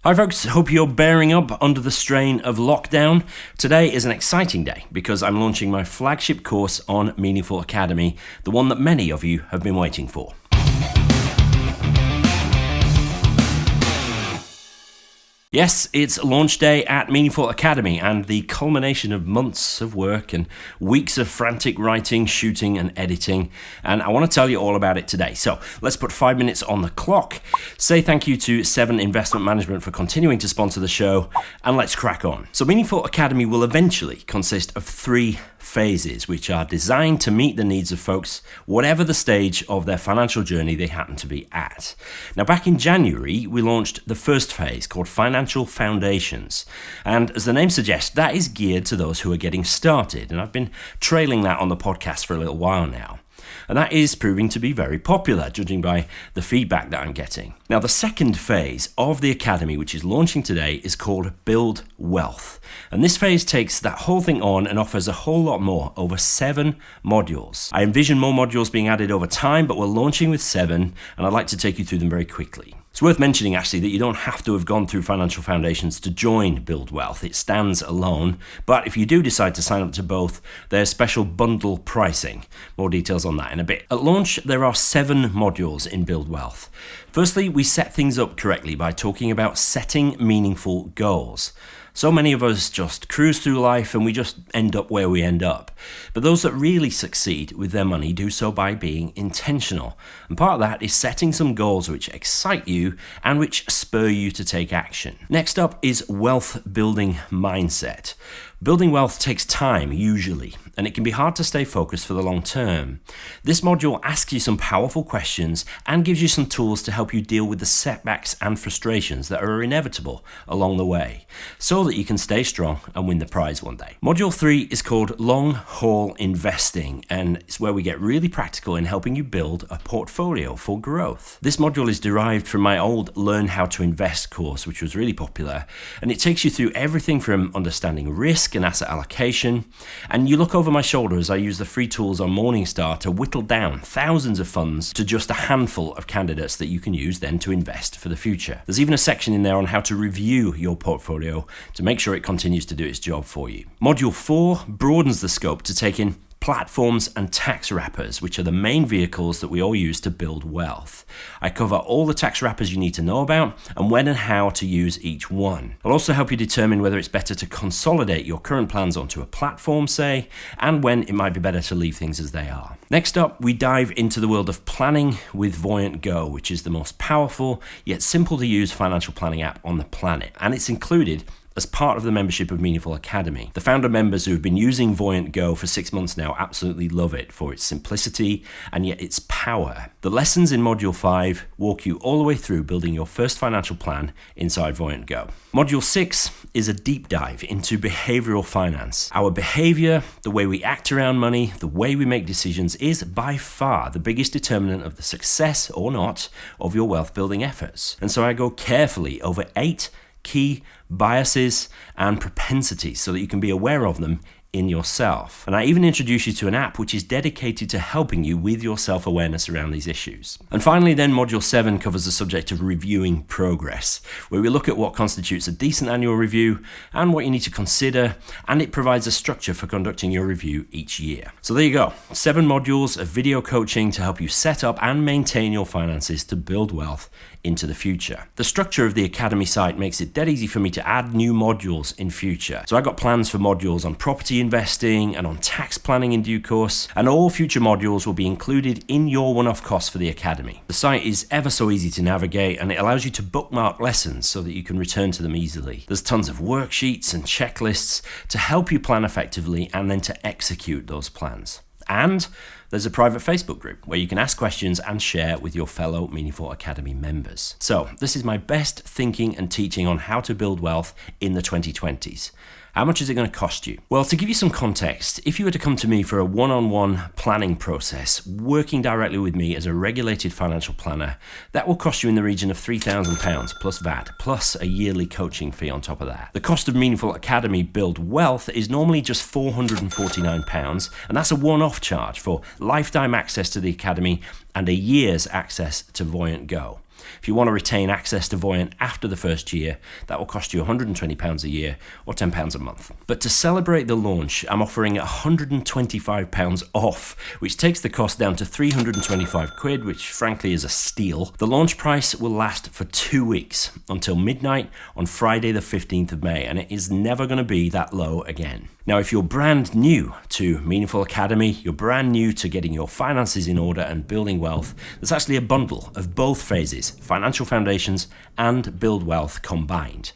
Hi folks, hope you're bearing up under the strain of lockdown. Today is an exciting day because I'm launching my flagship course on Meaningful Academy, the one that many of you have been waiting for. Yes, it's launch day at Meaningful Academy and the culmination of months of work and weeks of frantic writing, shooting and editing, and I want to tell you all about it today. So let's put 5 minutes on the clock, say thank you to Seven Investment Management for continuing to sponsor the show, and let's crack on. So Meaningful Academy will eventually consist of 3 phases which are designed to meet the needs of folks whatever the stage of their financial journey they happen to be at. Now back in January we launched the first phase called Financial Foundations, and as the name suggests, that is geared to those who are getting started, and I've been trailing that on the podcast for a little while now. And that is proving to be very popular, judging by the feedback that I'm getting. Now, the second phase of the Academy, which is launching today, is called Build Wealth. And this phase takes that whole thing on and offers a whole lot more, over 7 modules. I envision more modules being added over time, but we're launching with 7, and I'd like to take you through them very quickly. It's worth mentioning actually that you don't have to have gone through Financial Foundations to join Build Wealth. It stands alone, but if you do decide to sign up to both, there's special bundle pricing. More details on that in a bit. At launch, there are 7 modules in Build Wealth. Firstly, we set things up correctly by talking about setting meaningful goals. So many of us just cruise through life and we just end up where we end up. But those that really succeed with their money do so by being intentional. And part of that is setting some goals which excite you and which spur you to take action. Next up is wealth building mindset. Building wealth takes time, usually, and it can be hard to stay focused for the long term. This module asks you some powerful questions and gives you some tools to help you deal with the setbacks and frustrations that are inevitable along the way, so that you can stay strong and win the prize one day. Module 3 is called Long Haul Investing, and it's where we get really practical in helping you build a portfolio for growth. This module is derived from my old Learn How to Invest course, which was really popular, and it takes you through everything from understanding risk and asset allocation, and you look over my shoulder as I use the free tools on Morningstar to whittle down thousands of funds to just a handful of candidates that you can use then to invest for the future. There's even a section in there on how to review your portfolio to make sure it continues to do its job for you. Module 4 broadens the scope to take in platforms and tax wrappers, which are the main vehicles that we all use to build wealth. I cover all the tax wrappers you need to know about and when and how to use each one. I'll also help you determine whether it's better to consolidate your current plans onto a platform, say, and when it might be better to leave things as they are. Next up, we dive into the world of planning with Voyant Go, which is the most powerful yet simple to use financial planning app on the planet, and it's included as part of the membership of Meaningful Academy. The founder members who have been using Voyant Go for 6 months now absolutely love it for its simplicity and yet its power. The lessons in Module 5 walk you all the way through building your first financial plan inside Voyant Go. Module 6 is a deep dive into behavioral finance. Our behavior, the way we act around money, the way we make decisions is by far the biggest determinant of the success or not of your wealth building efforts. And so I go carefully over 8 key biases and propensities so that you can be aware of them in yourself. And I even introduce you to an app which is dedicated to helping you with your self-awareness around these issues. And finally then, Module 7 covers the subject of reviewing progress, where we look at what constitutes a decent annual review and what you need to consider, and it provides a structure for conducting your review each year. So there you go, 7 modules of video coaching to help you set up and maintain your finances to build wealth into the future. The structure of the Academy site makes it dead easy for me to add new modules in future. So I got plans for modules on property investing and on tax planning in due course, and all future modules will be included in your one-off cost for the Academy. The site is ever so easy to navigate and it allows you to bookmark lessons so that you can return to them easily. There's tons of worksheets and checklists to help you plan effectively and then to execute those plans. And there's a private Facebook group where you can ask questions and share with your fellow Meaningful Academy members. So this is my best thinking and teaching on how to build wealth in the 2020s. How much is it going to cost you? Well, to give you some context, if you were to come to me for a one-on-one planning process, working directly with me as a regulated financial planner, that will cost you in the region of £3,000 plus VAT, plus a yearly coaching fee on top of that. The cost of Meaningful Academy Build Wealth is normally just £449, and that's a one-off charge for lifetime access to the Academy and a year's access to Voyant Go. If you want to retain access to Voyant after the first year, that will cost you £120 a year or £10 a month. But to celebrate the launch, I'm offering £125 off, which takes the cost down to £325, which frankly is a steal. The launch price will last for 2 weeks until midnight on Friday the 15th of May, and it is never going to be that low again. Now, if you're brand new to Meaningful Academy, you're brand new to getting your finances in order and building wealth, there's actually a bundle of both phases, financial foundations and build wealth combined.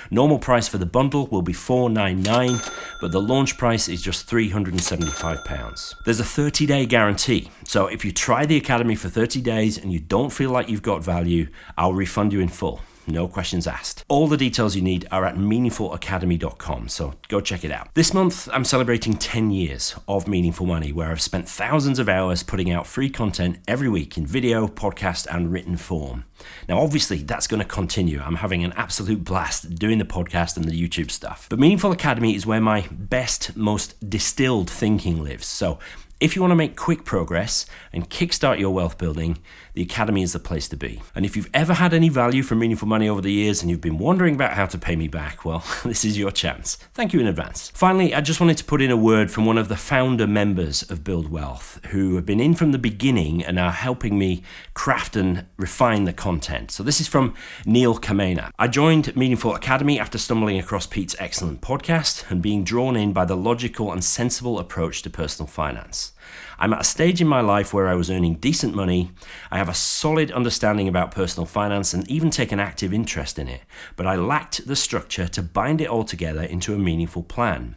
Normal price for the bundle will be $499, but the launch price is just £375. There's a 30-day guarantee, so if you try the Academy for 30 days and you don't feel like you've got value, I'll refund you in full. No questions asked. All the details you need are at meaningfulacademy.com, so go check it out. This month, I'm celebrating 10 years of Meaningful Money, where I've spent thousands of hours putting out free content every week in video, podcast, and written form. Now, obviously, that's going to continue. I'm having an absolute blast doing the podcast and the YouTube stuff. But Meaningful Academy is where my best, most distilled thinking lives. So if you want to make quick progress and kickstart your wealth building, the Academy is the place to be. And if you've ever had any value from Meaningful Money over the years and you've been wondering about how to pay me back, well, this is your chance. Thank you in advance. Finally, I just wanted to put in a word from one of the founder members of Build Wealth, who have been in from the beginning and are helping me craft and refine the content. So this is from Neil Kamena. I joined Meaningful Academy after stumbling across Pete's excellent podcast and being drawn in by the logical and sensible approach to personal finance. I'm at a stage in my life where I was earning decent money, I have a solid understanding about personal finance and even take an active interest in it, but I lacked the structure to bind it all together into a meaningful plan.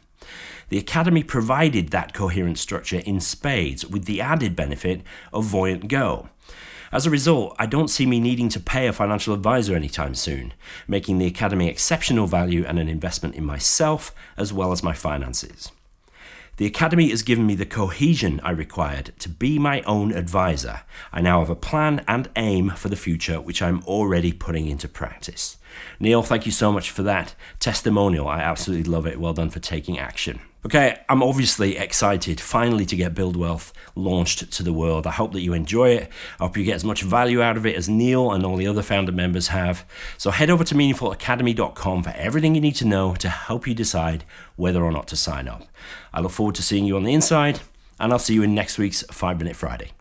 The Academy provided that coherent structure in spades with the added benefit of Voyant Go. As a result, I don't see me needing to pay a financial advisor anytime soon, making the Academy exceptional value and an investment in myself as well as my finances. The Academy has given me the cohesion I required to be my own advisor. I now have a plan and aim for the future, which I'm already putting into practice. Neil, thank you so much for that testimonial. I absolutely love it. Well done for taking action. Okay, I'm obviously excited finally to get Build Wealth launched to the world. I hope that you enjoy it. I hope you get as much value out of it as Neil and all the other founder members have. So head over to meaningfulacademy.com for everything you need to know to help you decide whether or not to sign up. I look forward to seeing you on the inside, and I'll see you in next week's 5 Minute Friday.